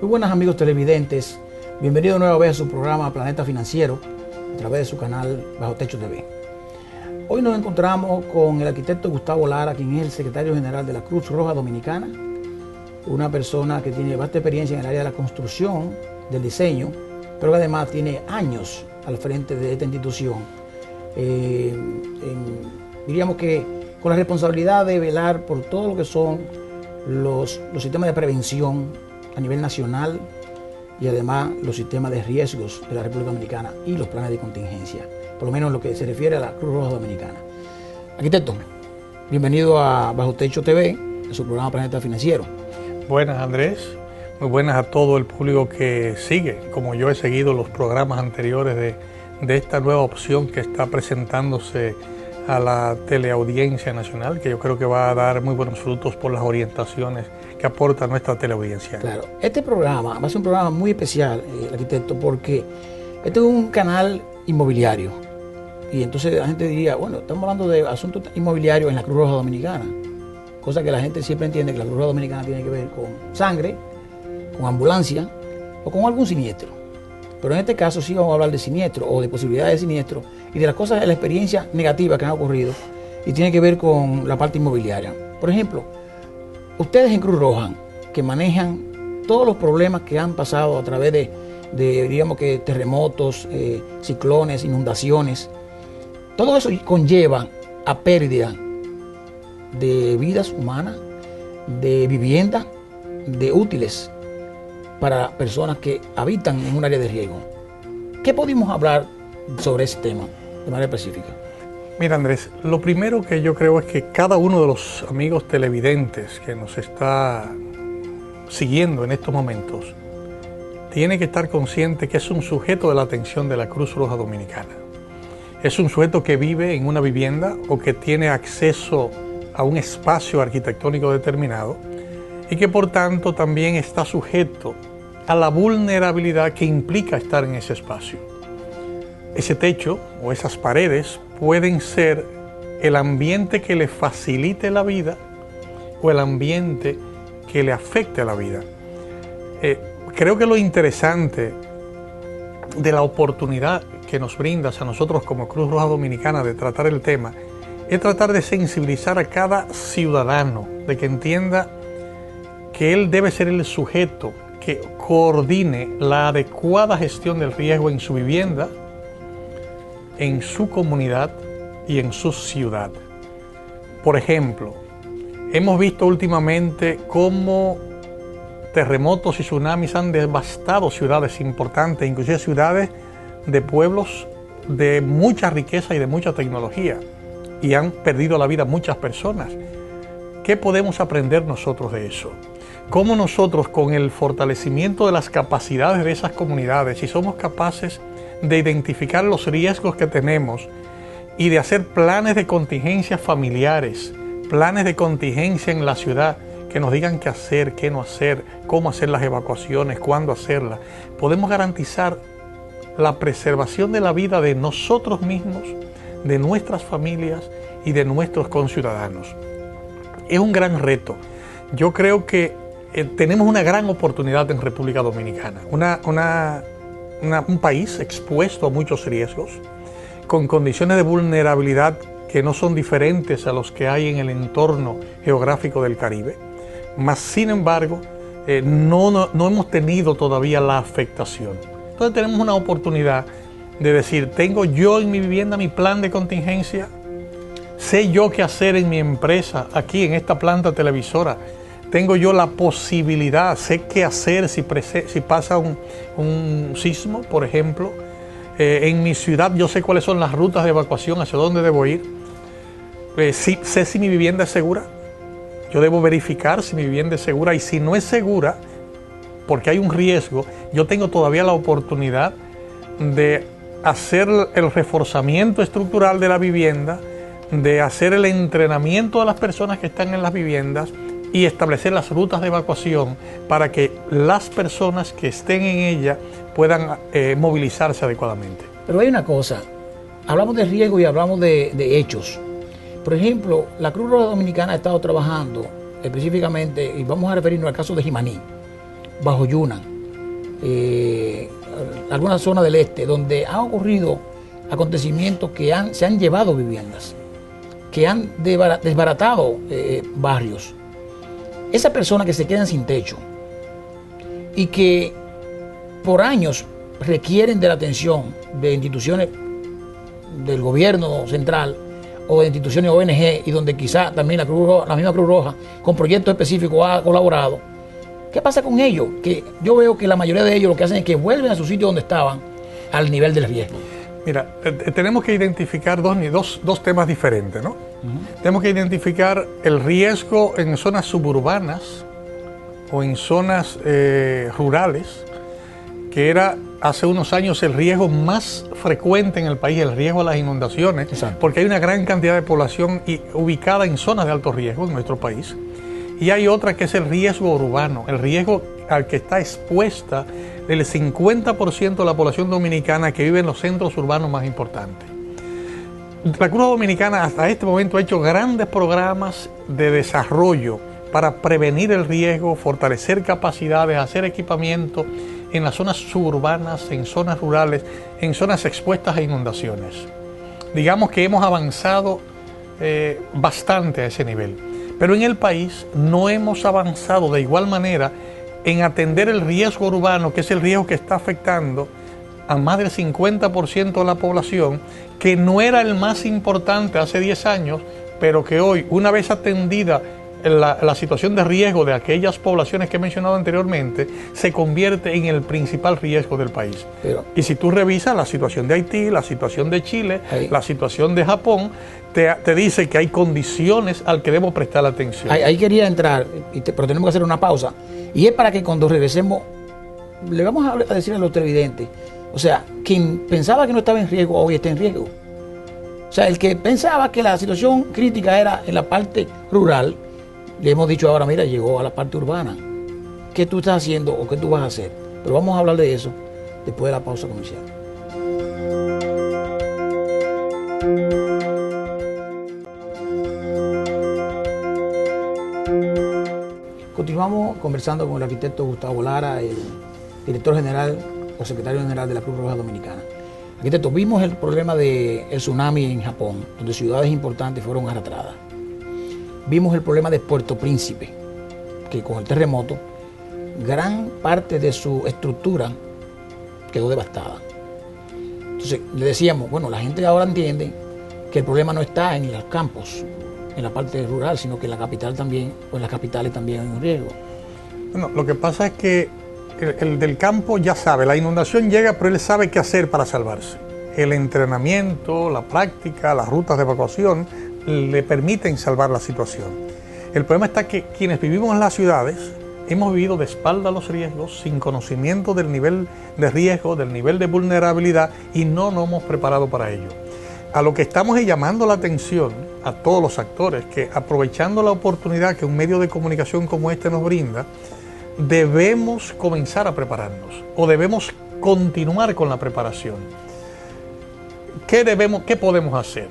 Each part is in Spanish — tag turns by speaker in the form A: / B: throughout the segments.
A: Muy buenas amigos televidentes, bienvenidos nueva vez a su programa Planeta Financiero a través de su canal Bajo Techo TV. Hoy nos encontramos con el arquitecto Gustavo Lara, quien es el secretario general de la Cruz Roja Dominicana, una persona que tiene vasta experiencia en el área de la construcción, del diseño, pero que además tiene años al frente de esta institución. Diríamos que con la responsabilidad de velar por todo lo que son los sistemas de prevención a nivel nacional y además los sistemas de riesgos de la República Dominicana y los planes de contingencia, por lo menos en lo que se refiere a la Cruz Roja Dominicana. Arquitecto, bienvenido a Bajo Techo TV, a su programa Planeta Financiero.
B: Buenas, Andrés. Muy buenas a todo el público que sigue, como yo he seguido los programas anteriores de esta nueva opción que está presentándose a la teleaudiencia nacional, que yo creo que va a dar muy buenos frutos por las orientaciones que aporta nuestra teleaudiencia.
A: Claro, este programa va a ser un programa muy especial, arquitecto, porque este es un canal inmobiliario. Y entonces la gente diría, bueno, estamos hablando de asuntos inmobiliarios en la Cruz Roja Dominicana, cosa que la gente siempre entiende que la Cruz Roja Dominicana tiene que ver con sangre, con ambulancia o con algún siniestro. Pero en este caso sí vamos a hablar de siniestro o de posibilidades de siniestro y de las cosas, de la experiencia negativa que han ocurrido y tiene que ver con la parte inmobiliaria. Por ejemplo, ustedes en Cruz Roja, que manejan todos los problemas que han pasado a través de digamos que terremotos, ciclones, inundaciones, todo eso conlleva a pérdida de vidas humanas, de vivienda, de útiles para personas que habitan en un área de riesgo. ¿Qué podemos hablar sobre ese tema de manera específica?
B: Mira, Andrés, lo primero que yo creo es que cada uno de los amigos televidentes que nos está siguiendo en estos momentos tiene que estar consciente que es un sujeto de la atención de la Cruz Roja Dominicana. Es un sujeto que vive en una vivienda o que tiene acceso a un espacio arquitectónico determinado y que por tanto también está sujeto a la vulnerabilidad que implica estar en ese espacio. Ese techo o esas paredes pueden ser el ambiente que le facilite la vida o el ambiente que le afecte a la vida. Creo que lo interesante de la oportunidad que nos brindas a nosotros como Cruz Roja Dominicana de tratar el tema es tratar de sensibilizar a cada ciudadano, de que entienda que él debe ser el sujeto que coordine la adecuada gestión del riesgo en su vivienda, en su comunidad y en su ciudad. Por ejemplo, hemos visto últimamente cómo terremotos y tsunamis han devastado ciudades importantes, inclusive ciudades de pueblos de mucha riqueza y de mucha tecnología, y han perdido la vida muchas personas. ¿Qué podemos aprender nosotros de eso? Cómo nosotros, con el fortalecimiento de las capacidades de esas comunidades, si somos capaces de identificar los riesgos que tenemos y de hacer planes de contingencia familiares, planes de contingencia en la ciudad, que nos digan qué hacer, qué no hacer, cómo hacer las evacuaciones, cuándo hacerlas, podemos garantizar la preservación de la vida de nosotros mismos, de nuestras familias y de nuestros conciudadanos. Es un gran reto. Yo creo que tenemos una gran oportunidad en República Dominicana, un país expuesto a muchos riesgos, con condiciones de vulnerabilidad que no son diferentes a los que hay en el entorno geográfico del Caribe, mas sin embargo no hemos tenido todavía la afectación. Entonces tenemos una oportunidad de decir, tengo yo en mi vivienda mi plan de contingencia, sé yo qué hacer en mi empresa, aquí en esta planta televisora, tengo yo la posibilidad, sé qué hacer si pasa un sismo, por ejemplo. En mi ciudad yo sé cuáles son las rutas de evacuación, hacia dónde debo ir. Sé si mi vivienda es segura. Yo debo verificar si mi vivienda es segura, y si no es segura, porque hay un riesgo, yo tengo todavía la oportunidad de hacer el reforzamiento estructural de la vivienda, de hacer el entrenamiento de las personas que están en las viviendas y establecer las rutas de evacuación para que las personas que estén en ella puedan movilizarse adecuadamente.
A: Pero hay una cosa, hablamos de riesgo y hablamos de hechos. Por ejemplo, la Cruz Roja Dominicana ha estado trabajando específicamente, y vamos a referirnos al caso de Jimaní, bajo Yuna, algunas zonas del este, donde han ocurrido acontecimientos que se han llevado viviendas, que han desbaratado barrios. Esas personas que se quedan sin techo y que por años requieren de la atención de instituciones del gobierno central o de instituciones ONG, y donde quizá también la misma Cruz Roja con proyectos específicos ha colaborado. ¿Qué pasa con ellos? Que yo veo que la mayoría de ellos lo que hacen es que vuelven a su sitio donde estaban al nivel del riesgo.
B: Mira, tenemos que identificar dos temas diferentes, ¿no? Tenemos que identificar el riesgo en zonas suburbanas o en zonas rurales, que era hace unos años el riesgo más frecuente en el país, el riesgo a las inundaciones. Exacto. Porque hay una gran cantidad de población ubicada en zonas de alto riesgo en nuestro país. Y hay otra que es el riesgo urbano, el riesgo al que está expuesta el 50% de la población dominicana que vive en los centros urbanos más importantes. La Cruz Dominicana hasta este momento ha hecho grandes programas de desarrollo para prevenir el riesgo, fortalecer capacidades, hacer equipamiento en las zonas suburbanas, en zonas rurales, en zonas expuestas a inundaciones. Digamos que hemos avanzado bastante a ese nivel. Pero en el país no hemos avanzado de igual manera en atender el riesgo urbano, que es el riesgo que está afectando a más del 50% de la población, que no era el más importante hace 10 años, pero que hoy, una vez atendida la situación de riesgo de aquellas poblaciones que he mencionado anteriormente, se convierte en el principal riesgo del país. Y si tú revisas la situación de Haití, la situación de Chile, la situación de Japón, te dice que hay condiciones al que debemos prestar atención.
A: Ahí quería entrar, pero tenemos que hacer una pausa. Y es para que cuando regresemos, le vamos a decir a los televidentes, o sea, quien pensaba que no estaba en riesgo, hoy está en riesgo. O sea, el que pensaba que la situación crítica era en la parte rural, le hemos dicho ahora, mira, llegó a la parte urbana. ¿Qué tú estás haciendo o qué tú vas a hacer? Pero vamos a hablar de eso después de la pausa comercial. Continuamos conversando con el arquitecto Gustavo Lara, el director general o secretario general de la Cruz Roja Dominicana. Arquitecto, vimos el problema del tsunami en Japón, donde ciudades importantes fueron arrastradas. Vimos el problema de Puerto Príncipe, que con el terremoto, gran parte de su estructura quedó devastada. Entonces, le decíamos, bueno, la gente ahora entiende que el problema no está en los campos, en la parte rural, sino que en la capital también, o en las capitales también hay un riesgo.
B: Bueno, lo que pasa es que el del campo ya sabe, la inundación llega, pero él sabe qué hacer para salvarse. El entrenamiento, la práctica, las rutas de evacuación le permiten salvar la situación. El problema está que quienes vivimos en las ciudades hemos vivido de espalda a los riesgos, sin conocimiento del nivel de riesgo, del nivel de vulnerabilidad, y no nos hemos preparado para ello. A lo que estamos es llamando la atención a todos los actores, que aprovechando la oportunidad que un medio de comunicación como este nos brinda, debemos comenzar a prepararnos o debemos continuar con la preparación. ¿Qué podemos hacer?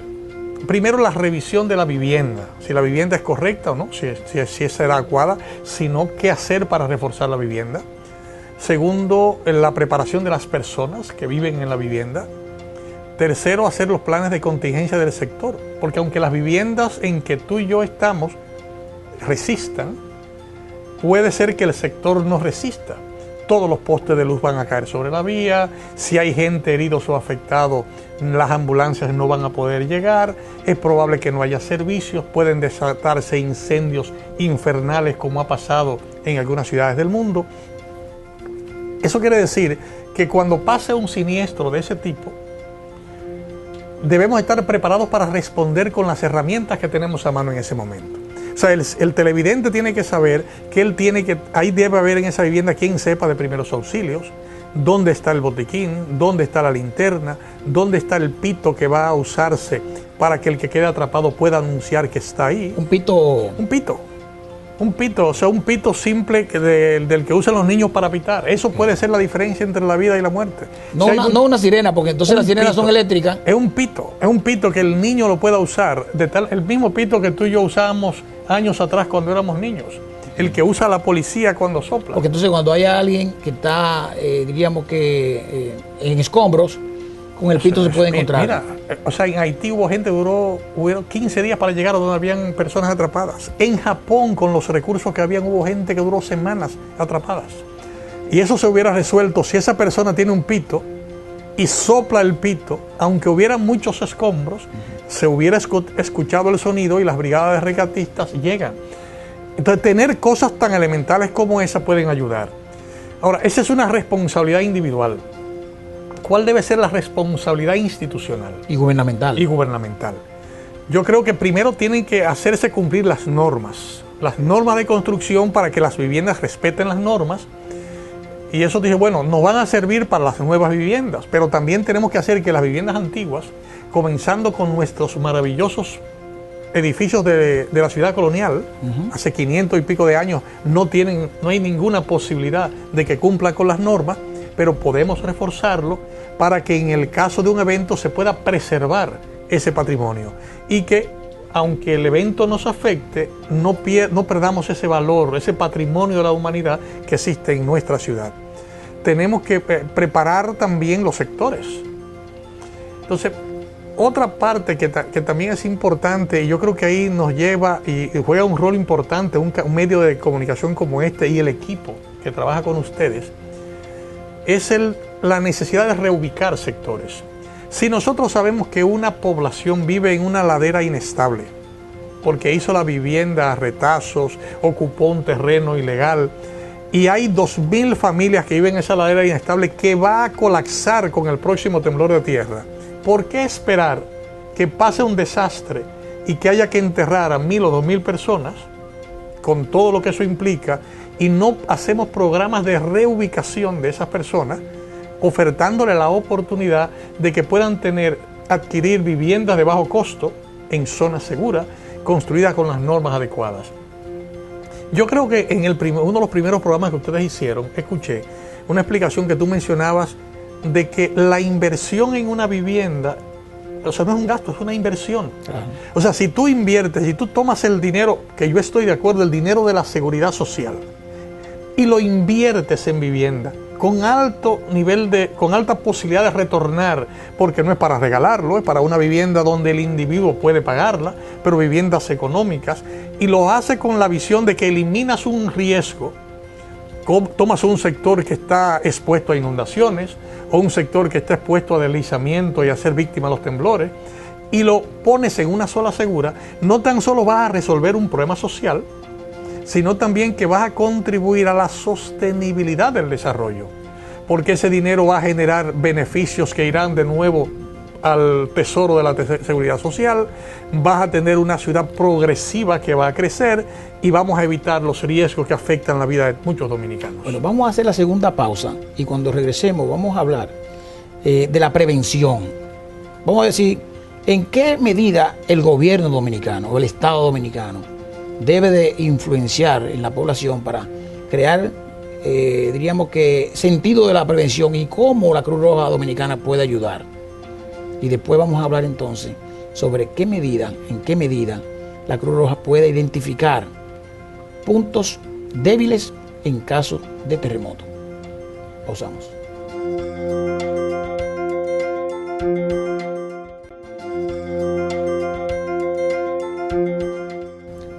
B: Primero, la revisión de la vivienda, si la vivienda es correcta o no, si es adecuada, sino qué hacer para reforzar la vivienda. Segundo, la preparación de las personas que viven en la vivienda. Tercero, hacer los planes de contingencia del sector, porque aunque las viviendas en que tú y yo estamos resistan, puede ser que el sector no resista. Todos los postes de luz van a caer sobre la vía, si hay gente heridos o afectados, las ambulancias no van a poder llegar, es probable que no haya servicios, pueden desatarse incendios infernales como ha pasado en algunas ciudades del mundo. Eso quiere decir que cuando pase un siniestro de ese tipo, debemos estar preparados para responder con las herramientas que tenemos a mano en ese momento. O sea, el televidente tiene que saber que ahí debe haber en esa vivienda quien sepa de primeros auxilios, dónde está el botiquín, dónde está la linterna, dónde está el pito que va a usarse para que el que quede atrapado pueda anunciar que está ahí.
A: Un pito,
B: o sea, un pito simple del que usan los niños para pitar. Eso puede ser la diferencia entre la vida y la muerte.
A: No, no una sirena, porque entonces las sirenas son eléctricas.
B: Es un pito que el niño lo pueda usar, el mismo pito que tú y yo usábamos años atrás cuando éramos niños. el que usa la policía cuando sopla.
A: Porque entonces cuando hay alguien que está, diríamos que en escombros, con el pito se puede encontrar.
B: Mira, o sea, en Haití hubo gente que duró 15 días para llegar a donde habían personas atrapadas. En Japón, con los recursos que habían, hubo gente que duró semanas atrapadas. Y eso se hubiera resuelto si esa persona tiene un pito y sopla el pito, aunque hubiera muchos escombros, se hubiera escuchado el sonido y las brigadas de rescatistas llegan. Entonces, tener cosas tan elementales como esa pueden ayudar. Ahora, esa es una responsabilidad individual. ¿Cuál debe ser la responsabilidad institucional?
A: Y gubernamental.
B: Yo creo que primero tienen que hacerse cumplir las normas de construcción para que las viviendas respeten las normas. Y eso dije, bueno, nos van a servir para las nuevas viviendas, pero también tenemos que hacer que las viviendas antiguas, comenzando con nuestros maravillosos edificios de la ciudad colonial, hace 500 y pico de años, no hay ninguna posibilidad de que cumplan con las normas, pero podemos reforzarlo para que en el caso de un evento se pueda preservar ese patrimonio y que, aunque el evento nos afecte, no perdamos ese valor, ese patrimonio de la humanidad que existe en nuestra ciudad. Tenemos que preparar también los sectores. Entonces, otra parte que también es importante, y yo creo que ahí nos lleva y juega un rol importante un medio de comunicación como este y el equipo que trabaja con ustedes, es la necesidad de reubicar sectores. Si nosotros sabemos que una población vive en una ladera inestable, porque hizo la vivienda a retazos, ocupó un terreno ilegal, y hay 2.000 familias que viven en esa ladera inestable que va a colapsar con el próximo temblor de tierra, ¿por qué esperar que pase un desastre y que haya que enterrar a 1.000 o 2.000 personas, con todo lo que eso implica, y no hacemos programas de reubicación de esas personas, ofertándole la oportunidad de que puedan adquirir viviendas de bajo costo en zonas seguras, construidas con las normas adecuadas? Yo creo que en uno de los primeros programas que ustedes hicieron, escuché una explicación que tú mencionabas de que la inversión en una vivienda, o sea, no es un gasto, es una inversión. O sea, si tú inviertes, si tú tomas el dinero, que yo estoy de acuerdo, el dinero de la seguridad social, y lo inviertes en vivienda, con alta posibilidad de retornar, porque no es para regalarlo, es para una vivienda donde el individuo puede pagarla, pero viviendas económicas, y lo hace con la visión de que eliminas un riesgo. Tomas un sector que está expuesto a inundaciones, o un sector que está expuesto a deslizamiento y a ser víctima de los temblores, y lo pones en una sola segura, no tan solo vas a resolver un problema social, sino también que vas a contribuir a la sostenibilidad del desarrollo, porque ese dinero va a generar beneficios que irán de nuevo al tesoro de la seguridad social, vas a tener una ciudad progresiva que va a crecer y vamos a evitar los riesgos que afectan la vida de muchos dominicanos.
A: Bueno, vamos a hacer la segunda pausa y cuando regresemos vamos a hablar de la prevención. Vamos a decir en qué medida el gobierno dominicano o el Estado dominicano debe de influenciar en la población para crear, diríamos que, sentido de la prevención y cómo la Cruz Roja Dominicana puede ayudar. Y después vamos a hablar entonces sobre en qué medida la Cruz Roja puede identificar puntos débiles en caso de terremoto. Pausamos.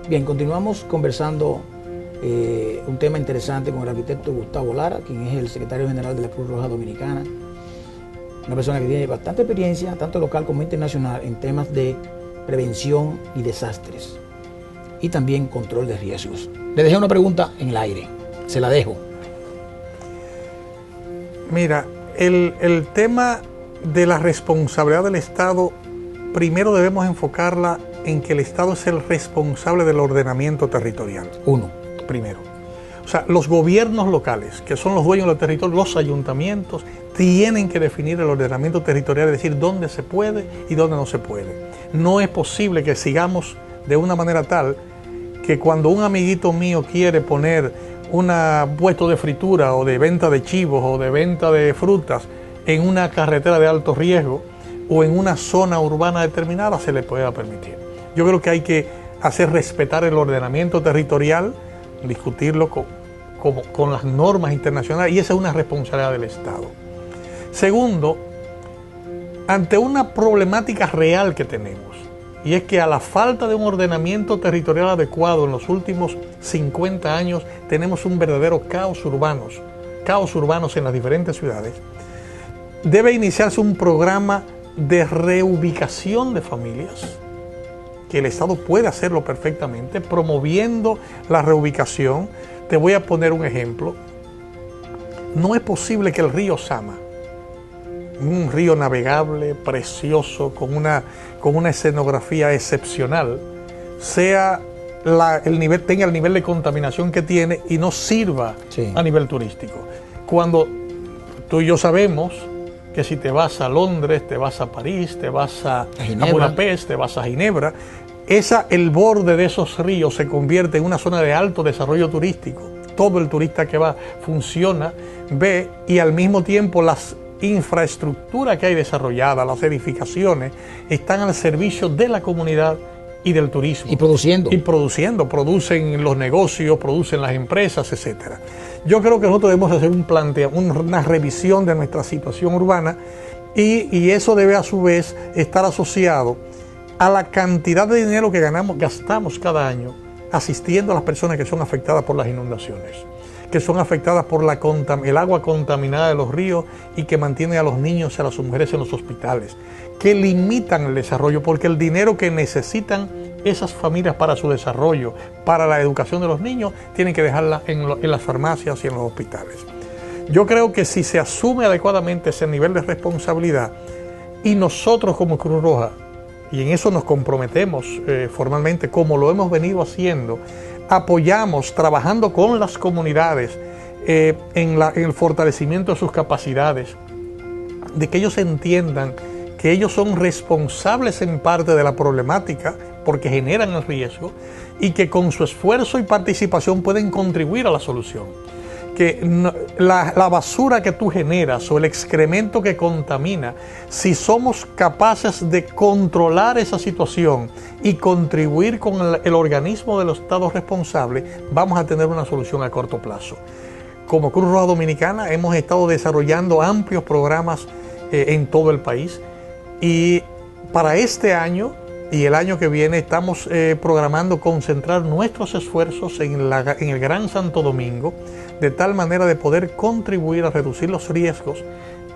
A: Bien, continuamos conversando un tema interesante con el arquitecto Gustavo Lara, quien es el secretario general de la Cruz Roja Dominicana. Una persona que tiene bastante experiencia, tanto local como internacional, en temas de prevención y desastres. Y también control de riesgos. Le dejé una pregunta en el aire. Se la dejo.
B: Mira, el tema de la responsabilidad del Estado, primero debemos enfocarla en que el Estado es el responsable del ordenamiento territorial. Primero. O sea, los gobiernos locales, que son los dueños del territorio, los ayuntamientos, tienen que definir el ordenamiento territorial, es decir, dónde se puede y dónde no se puede. No es posible que sigamos de una manera tal que cuando un amiguito mío quiere poner un puesto de fritura o de venta de chivos o de venta de frutas en una carretera de alto riesgo o en una zona urbana determinada, se le pueda permitir. Yo creo que hay que hacer respetar el ordenamiento territorial discutirlo con las normas internacionales, y esa es una responsabilidad del Estado. Segundo, ante una problemática real que tenemos, y es que a la falta de un ordenamiento territorial adecuado en los últimos 50 años tenemos un verdadero caos urbanos en las diferentes ciudades, debe iniciarse un programa de reubicación de familias, que el Estado puede hacerlo perfectamente, promoviendo la reubicación. Te voy a poner un ejemplo. No es posible que el río Sama, un río navegable, precioso, con una escenografía excepcional, tenga el nivel de contaminación que tiene y no sirva a nivel turístico. Cuando tú y yo sabemos que si te vas a Londres, te vas a París, te vas a Budapest, te vas a Ginebra, el borde de esos ríos se convierte en una zona de alto desarrollo turístico. Todo el turista que va funciona, ve, y al mismo tiempo las infraestructuras que hay desarrollada, las edificaciones, están al servicio de la comunidad y del turismo.
A: Y produciendo.
B: Producen los negocios, producen las empresas, etcétera. Yo creo que nosotros debemos hacer una revisión de nuestra situación urbana, y eso debe a su vez estar asociado a la cantidad de dinero que gastamos cada año asistiendo a las personas que son afectadas por las inundaciones, que son afectadas por el agua contaminada de los ríos y que mantiene a los niños y a las mujeres en los hospitales, que limitan el desarrollo, porque el dinero que necesitan esas familias para su desarrollo, para la educación de los niños, tienen que dejarla en las farmacias y en los hospitales. Yo creo que si se asume adecuadamente ese nivel de responsabilidad, y nosotros como Cruz Roja, y en eso nos comprometemos formalmente, como lo hemos venido haciendo, apoyamos, trabajando con las comunidades en el fortalecimiento de sus capacidades, de que ellos entiendan que ellos son responsables en parte de la problemática porque generan el riesgo, y que con su esfuerzo y participación pueden contribuir a la solución. Que la basura que tú generas o el excremento que contamina, si somos capaces de controlar esa situación y contribuir con el organismo de los estados responsables, vamos a tener una solución a corto plazo. Como Cruz Roja Dominicana hemos estado desarrollando amplios programas en todo el país, y para este año y el año que viene estamos programando concentrar nuestros esfuerzos en el Gran Santo Domingo, de tal manera de poder contribuir a reducir los riesgos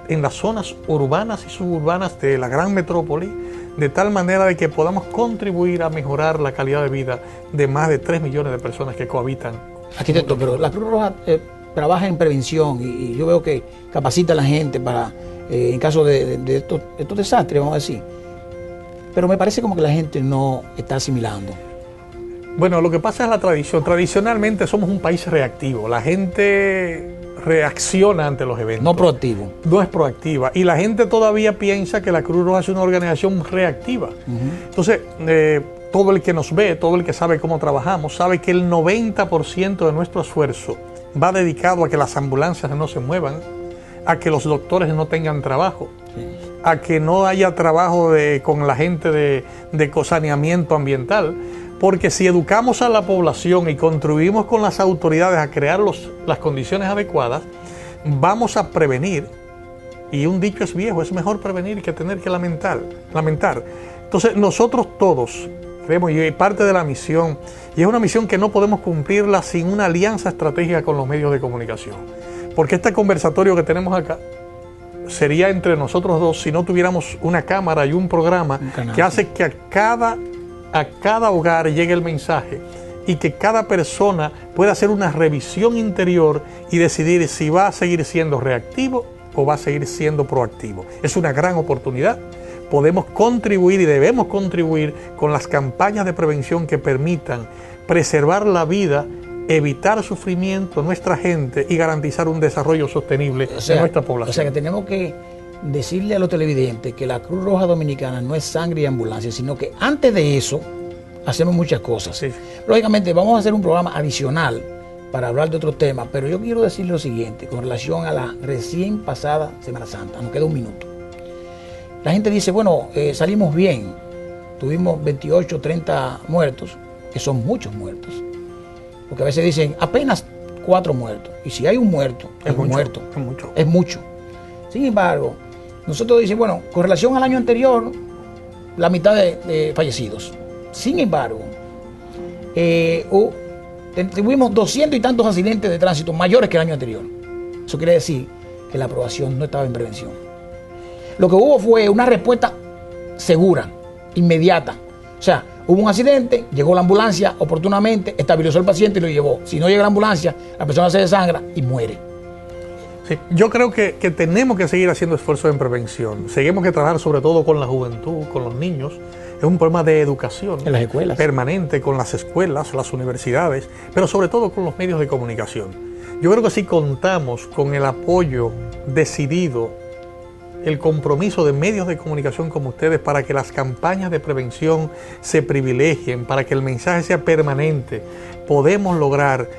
B: en las zonas urbanas y suburbanas de la gran metrópoli, de tal manera de que podamos contribuir a mejorar la calidad de vida de más de 3 millones de personas que cohabitan.
A: Arquitecto, pero la Cruz Roja trabaja en prevención, y yo veo que capacita a la gente para, en caso de estos desastres, vamos a decir. Pero me parece como que la gente no está asimilando.
B: Bueno, lo que pasa es la tradición. Tradicionalmente somos un país reactivo. La gente reacciona ante los eventos.
A: No proactivo.
B: No es proactiva. Y la gente todavía piensa que la Cruz Roja es una organización reactiva. Entonces, todo el que nos ve, todo el que sabe cómo trabajamos, sabe que el 90% de nuestro esfuerzo va dedicado a que las ambulancias no se muevan, a que los doctores no tengan trabajo, a que no haya trabajo con la gente de saneamiento ambiental. Porque si educamos a la población y contribuimos con las autoridades a crear las condiciones adecuadas, vamos a prevenir. Y un dicho es viejo, es mejor prevenir que tener que lamentar. Entonces nosotros todos creemos, y parte de la misión, y es una misión que no podemos cumplirla sin una alianza estratégica con los medios de comunicación. Porque este conversatorio que tenemos acá sería entre nosotros dos si no tuviéramos una cámara y un programa que hace que a cada hogar llegue el mensaje, y que cada persona pueda hacer una revisión interior y decidir si va a seguir siendo reactivo o va a seguir siendo proactivo. Es una gran oportunidad. Podemos contribuir y debemos contribuir con las campañas de prevención que permitan preservar la vida, evitar sufrimiento a nuestra gente y garantizar un desarrollo sostenible de nuestra población.
A: O sea que tenemos que decirle a los televidentes que la Cruz Roja Dominicana no es sangre y ambulancia, sino que antes de eso hacemos muchas cosas. Sí. Lógicamente vamos a hacer un programa adicional para hablar de otros temas, pero yo quiero decirle lo siguiente con relación a la recién pasada Semana Santa. Nos queda un minuto. La gente dice, bueno, salimos bien, tuvimos 28, 30 muertos, que son muchos muertos, Porque a veces dicen apenas 4 muertos. Y si hay un muerto,
B: Es mucho,
A: muerto.
B: es mucho.
A: Es mucho. Sin embargo, nosotros decimos, bueno, con relación al año anterior, la mitad de fallecidos. Sin embargo, tuvimos 200 y tantos accidentes de tránsito mayores que el año anterior. Eso quiere decir que la aprobación no estaba en prevención. Lo que hubo fue una respuesta segura, inmediata. O sea, hubo un accidente, llegó la ambulancia oportunamente, estabilizó al paciente y lo llevó. Si no llega la ambulancia, la persona se desangra y muere.
B: Sí, yo creo que tenemos que seguir haciendo esfuerzos en prevención. Seguimos que trabajar sobre todo con la juventud, con los niños. Es un problema de educación
A: En las escuelas.
B: permanente con las escuelas, las universidades, pero sobre todo con los medios de comunicación. Yo creo que si contamos con el apoyo decidido, el compromiso de medios de comunicación como ustedes para que las campañas de prevención se privilegien, para que el mensaje sea permanente, podemos lograr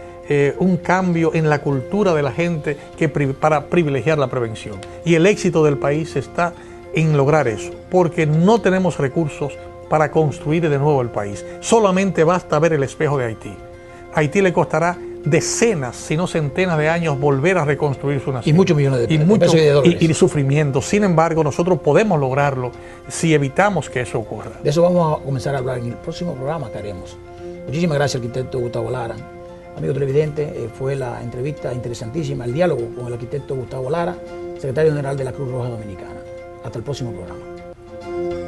B: un cambio en la cultura de la gente para privilegiar la prevención. Y el éxito del país está en lograr eso, porque no tenemos recursos para construir de nuevo el país. Solamente basta ver el espejo de Haití. A Haití le costará decenas, si no centenas de años volver a reconstruir su nación.
A: Y muchos millones de pesos y de dólares.
B: Y sufrimiento. Sin embargo, nosotros podemos lograrlo si evitamos que eso ocurra.
A: De eso vamos a comenzar a hablar en el próximo programa que haremos. Muchísimas gracias, arquitecto Gustavo Lara. Amigo televidente, fue la entrevista interesantísima, el diálogo con el arquitecto Gustavo Lara, secretario general de la Cruz Roja Dominicana. Hasta el próximo programa.